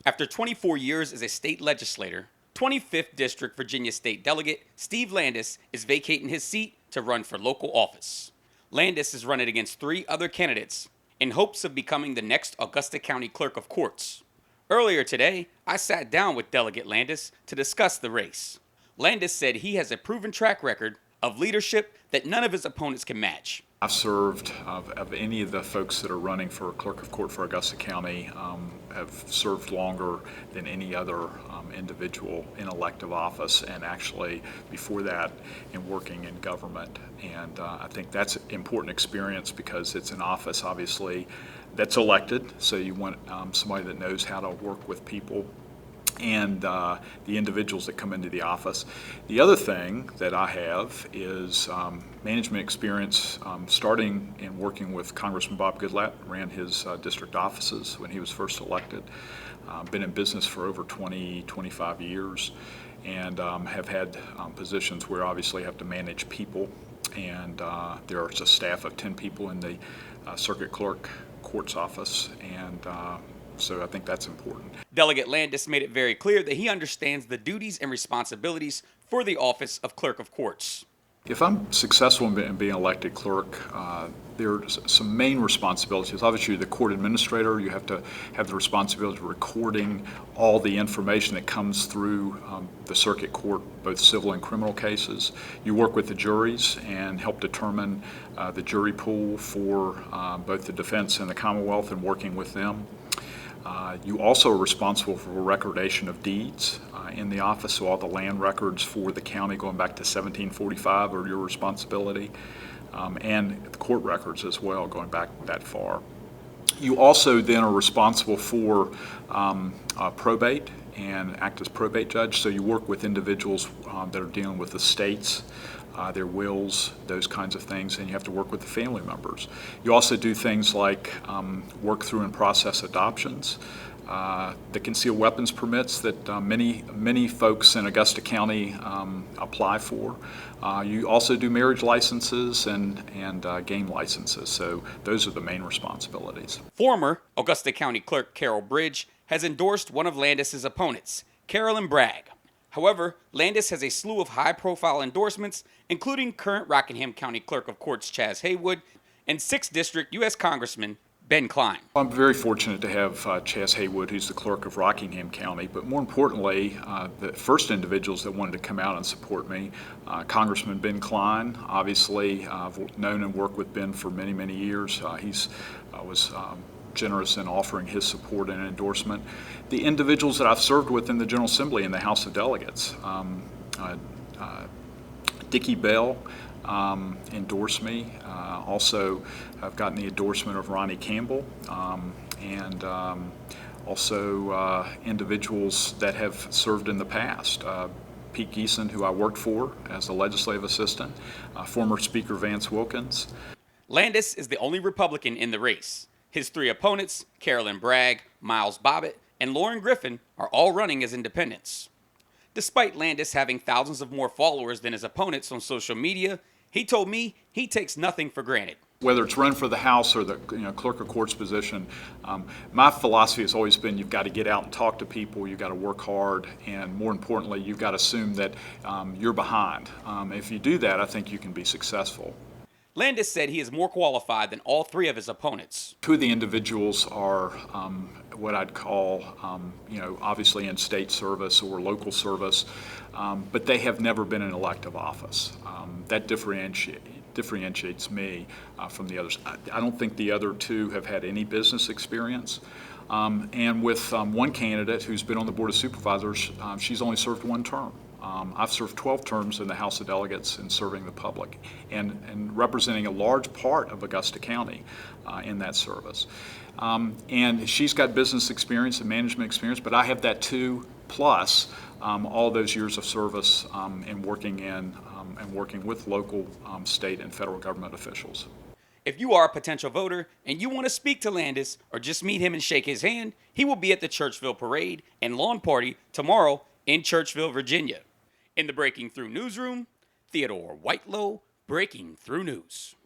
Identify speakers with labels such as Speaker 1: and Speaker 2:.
Speaker 1: After 24 years as a state legislator, 25th District Virginia State Delegate Steve Landis is vacating his seat to run for local office. Landis is running against 3 other candidates in hopes of becoming the next Augusta County Clerk of Courts. Earlier today, I sat down with Delegate Landis to discuss the race. Landis said he has a proven track record of leadership that none of his opponents can match.
Speaker 2: I've served, of any of the folks that are running for Clerk of Court for Augusta County, have served longer than any other individual in elective office, and actually before that in working in government. And I think that's an important experience because it's an office, obviously, that's elected, so you want somebody that knows how to work with people and the individuals that come into the office. The other thing that I have is management experience, starting and working with Congressman Bob Goodlatte, ran his district offices when he was first elected. Been in business for over 25 years, and have had positions where obviously have to manage people, and there's a staff of 10 people in the circuit clerk court's office, and so I think that's important.
Speaker 1: Delegate Landis made it very clear that he understands the duties and responsibilities for the office of Clerk of Courts.
Speaker 2: If I'm successful in being elected clerk, there's some main responsibilities. Obviously, you're the court administrator. You have to have the responsibility of recording all the information that comes through the circuit court, both civil and criminal cases. You work with the juries and help determine the jury pool for both the defense and the Commonwealth, and working with them. You also are responsible for recordation of deeds in the office, so all the land records for the county going back to 1745 are your responsibility, and the court records as well going back that far. You also then are responsible for probate and act as probate judge, so you work with individuals that are dealing with estates, their wills, those kinds of things, and you have to work with the family members. You also do things like work through and process adoptions, the concealed weapons permits that many folks in Augusta County apply for. You also do marriage licenses and game licenses, so those are the main responsibilities.
Speaker 1: Former Augusta County Clerk Carol Bridge has endorsed one of Landis's opponents, Carolyn Bragg. However, Landis has a slew of high-profile endorsements, including current Rockingham County Clerk of Courts Chaz Haywood and 6th District U.S. Congressman Ben Cline.
Speaker 2: I'm very fortunate to have Chaz Haywood, who's the clerk of Rockingham County, but more importantly, the first individuals that wanted to come out and support me, Congressman Ben Cline. Obviously, I've known and worked with Ben for many, many years. He's was generous in offering his support and endorsement. The individuals that I've served with in the General Assembly and the House of Delegates, Dickie Bell endorsed me. Also, I've gotten the endorsement of Ronnie Campbell, and also individuals that have served in the past. Pete Geeson, who I worked for as a legislative assistant, former Speaker Vance Wilkins.
Speaker 1: Landis is the only Republican in the race. His 3 opponents, Carolyn Bragg, Miles Bobbitt, and Lauren Griffin, are all running as independents. Despite Landis having thousands of more followers than his opponents on social media, he told me he takes nothing for granted.
Speaker 2: Whether it's run for the House or the Clerk of Courts position, my philosophy has always been you've got to get out and talk to people, you've got to work hard, and more importantly, you've got to assume that you're behind. If you do that, I think you can be successful.
Speaker 1: Landis said he is more qualified than all 3 of his opponents.
Speaker 2: 2 of the individuals are what I'd call, obviously in state service or local service, but they have never been in elective office. That differentiates me from the others. I don't think the other 2 have had any business experience. And with one candidate who's been on the Board of Supervisors, she's only served 1 term. I've served 12 terms in the House of Delegates in serving the public and representing a large part of Augusta County in that service. And she's got business experience and management experience, but I have that too, plus all those years of service in working and working with local, state, and federal government officials.
Speaker 1: If you are a potential voter and you want to speak to Landis or just meet him and shake his hand, he will be at the Churchville Parade and Lawn Party tomorrow in Churchville, Virginia. In the Breaking Through Newsroom, Theodore Whitelow, Breaking Through News.